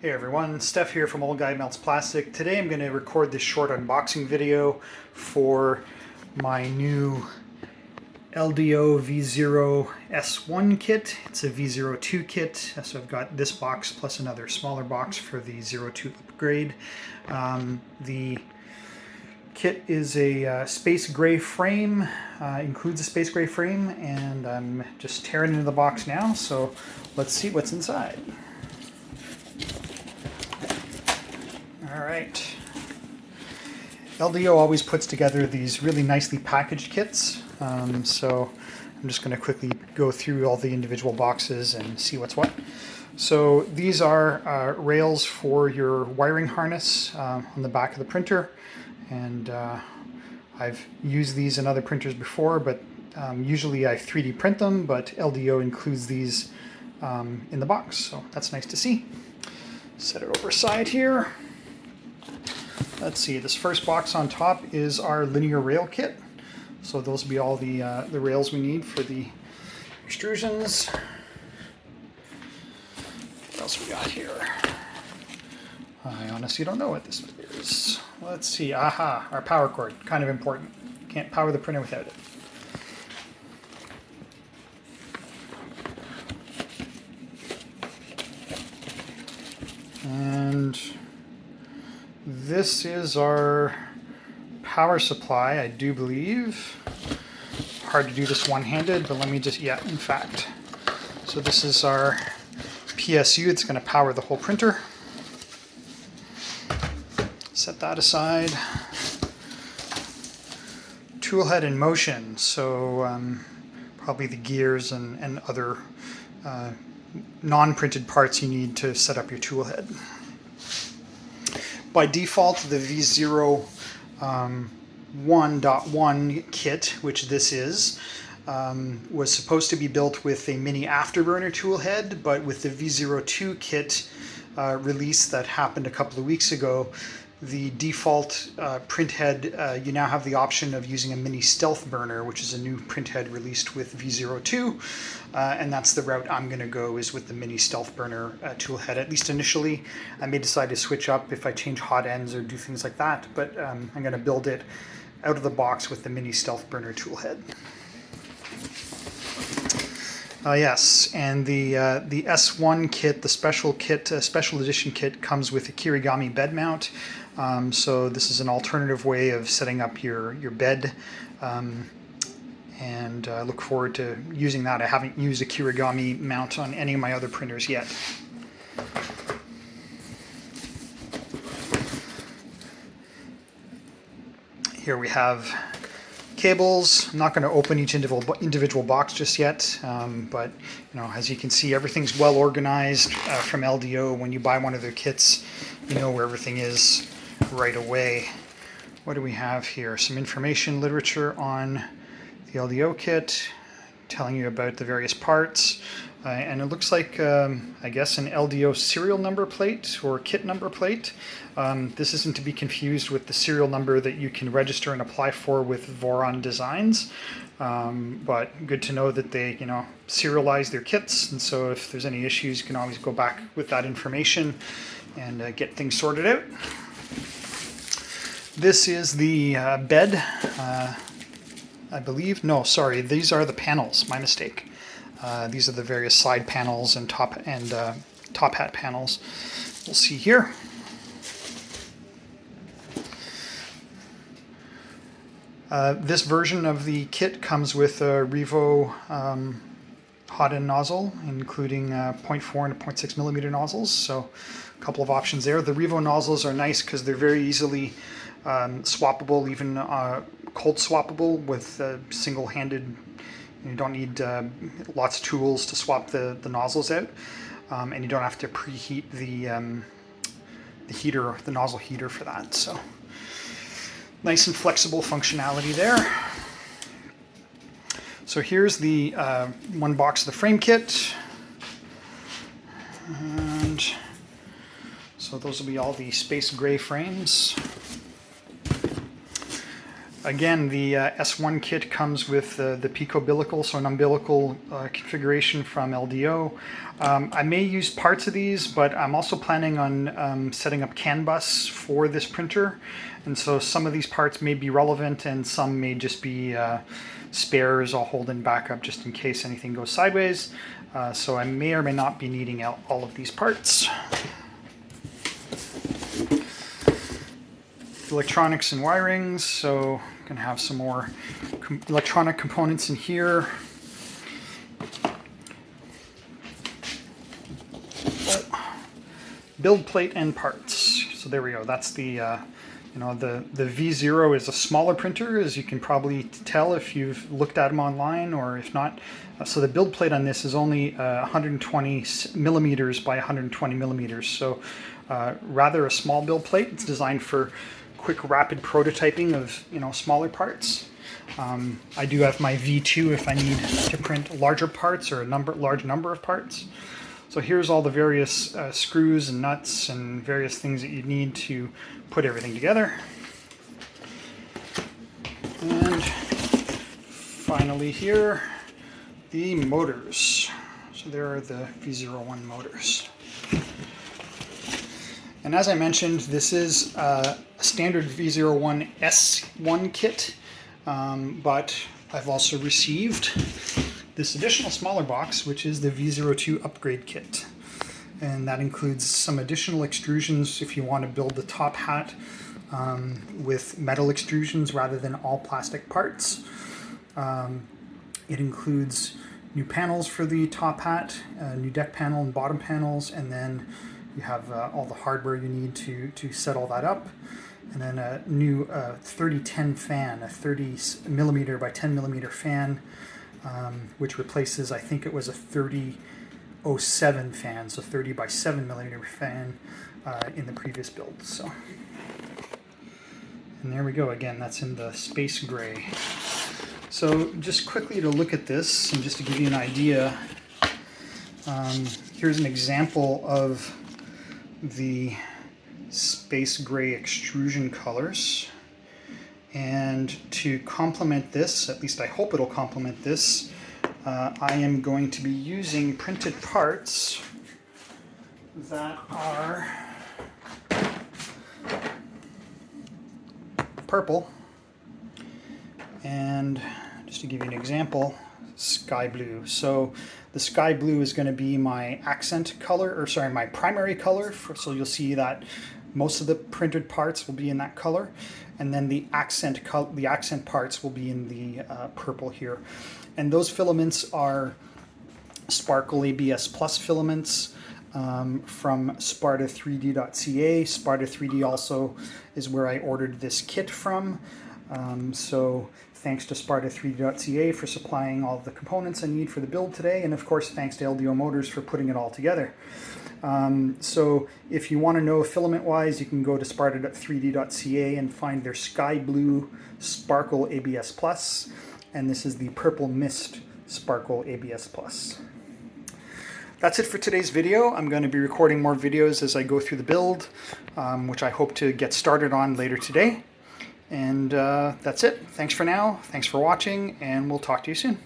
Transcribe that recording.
Hey everyone, Steph here from Old Guy Melts Plastic. Today I'm going to record this short unboxing video for my new LDO V0.2S1 kit. It's a V0.2 kit, so I've got this box plus another smaller box for the 0.2 upgrade. The kit is a space gray frame, includes a space gray frame, and I'm just tearing into the box now, so let's see what's inside. All right. LDO always puts together these really nicely packaged kits, so I'm just going to quickly go through all the individual boxes and see what's what. So these are rails for your wiring harness on the back of the printer, and I've used these in other printers before, but usually I 3D print them, but LDO includes these in the box, so that's nice to see. Set it over side here. Let's see, this first box on top is our linear rail kit. So those will be all the rails we need for the extrusions. What else we got here? I honestly don't know what this is. Let's see, aha, our power cord, kind of important. Can't power the printer without it. And this is our power supply, I do believe. Hard to do this one-handed, but let me just, yeah, in fact. So this is our PSU, it's going to power the whole printer. Set that aside. Tool head in motion, so probably the gears and other non-printed parts you need to set up your tool head. By default, the V0.1 kit, which this is, was supposed to be built with a mini afterburner tool head, but with the V0.2 kit release that happened a couple of weeks ago, the default print head, you now have the option of using a mini stealth burner, which is a new print head released with V0.2, and that's the route I'm going to go, is with the mini stealth burner tool head, at least initially. I may decide to switch up if I change hot ends or do things like that, but I'm going to build it out of the box with the mini stealth burner tool head. Yes, and the S1 kit, the special kit, special edition kit, comes with a Kirigami bed mount. So this is an alternative way of setting up your bed, and I look forward to using that. I haven't used a Kirigami mount on any of my other printers yet. Here we have cables. I'm not going to open each individual box just yet, but you know, as you can see, everything's well organized from LDO. When you buy one of their kits, you know where everything is right away. What do we have here? Some information literature on the LDO kit, telling you about the various parts, and it looks like I guess an LDO serial number plate or kit number plate. This isn't to be confused with the serial number that you can register and apply for with Voron Designs, but good to know that they, you know, serialize their kits, and so if there's any issues, you can always go back with that information and get things sorted out. This is the bed, I believe. No, sorry, these are the panels, my mistake. These are the various side panels and top hat panels. We'll see here. This version of the kit comes with a Revo hot end nozzle, including 0.4 and 0.6 millimeter nozzles, so a couple of options there. The Revo nozzles are nice because they're very easily swappable, even cold swappable with single-handed. You don't need lots of tools to swap the nozzles out, and you don't have to preheat the heater, the nozzle heater for that. So nice and flexible functionality there. So here's the one box of the frame kit, and so those will be all the space gray frames. Again, the S1 kit comes with the Picobilical, so an umbilical configuration from LDO. I may use parts of these, but I'm also planning on setting up CAN bus for this printer. And so some of these parts may be relevant and some may just be spares I'll hold in backup just in case anything goes sideways. So I may or may not be needing all of these parts. Electronics and wirings, so I'm going to have some more electronic components in here. Build plate and parts. So there we go. That's the the V0 is a smaller printer, as you can probably tell if you've looked at them online, or if not. So the build plate on this is only 120 millimeters by 120 millimeters. So rather a small build plate. It's designed for quick, rapid prototyping of smaller parts. I do have my V2 if I need to print larger parts or a large number of parts. So here's all the various screws and nuts and various things that you need to put everything together. And finally here, the motors. So there are the V01 motors. And as I mentioned, this is a standard V01S1 kit, but I've also received this additional smaller box, which is the V02 upgrade kit. And that includes some additional extrusions if you want to build the top hat with metal extrusions rather than all plastic parts. It includes new panels for the top hat, new deck panel and bottom panels, and then you have all the hardware you need to set all that up. And then a new 3010 fan, a 30 millimeter by 10 millimeter fan, which replaces, I think it was a 3007 fan, so 30 by 7 millimeter fan in the previous build. So, and there we go. Again, that's in the space gray. So just quickly to look at this, and just to give you an idea, here's an example of the space gray extrusion colors. And to complement this, at least I hope it'll complement this, I am going to be using printed parts that are purple, and just to give you an example, sky blue. So the sky blue is going to be my accent color, or sorry, my primary color. So you'll see that most of the printed parts will be in that color, and then the accent parts will be in the purple here. And those filaments are Sparkle ABS Plus filaments from Sparta3D.ca. Sparta3D also is where I ordered this kit from. So thanks to Sparta3D.ca for supplying all the components I need for the build today, and of course thanks to LDO Motors for putting it all together. So if you want to know filament wise, you can go to Sparta3D.ca and find their sky blue Sparkle ABS Plus, and this is the purple mist Sparkle ABS Plus. That's it for today's video. I'm going to be recording more videos as I go through the build, which I hope to get started on later today. And that's it. Thanks for now. Thanks for watching, and we'll talk to you soon.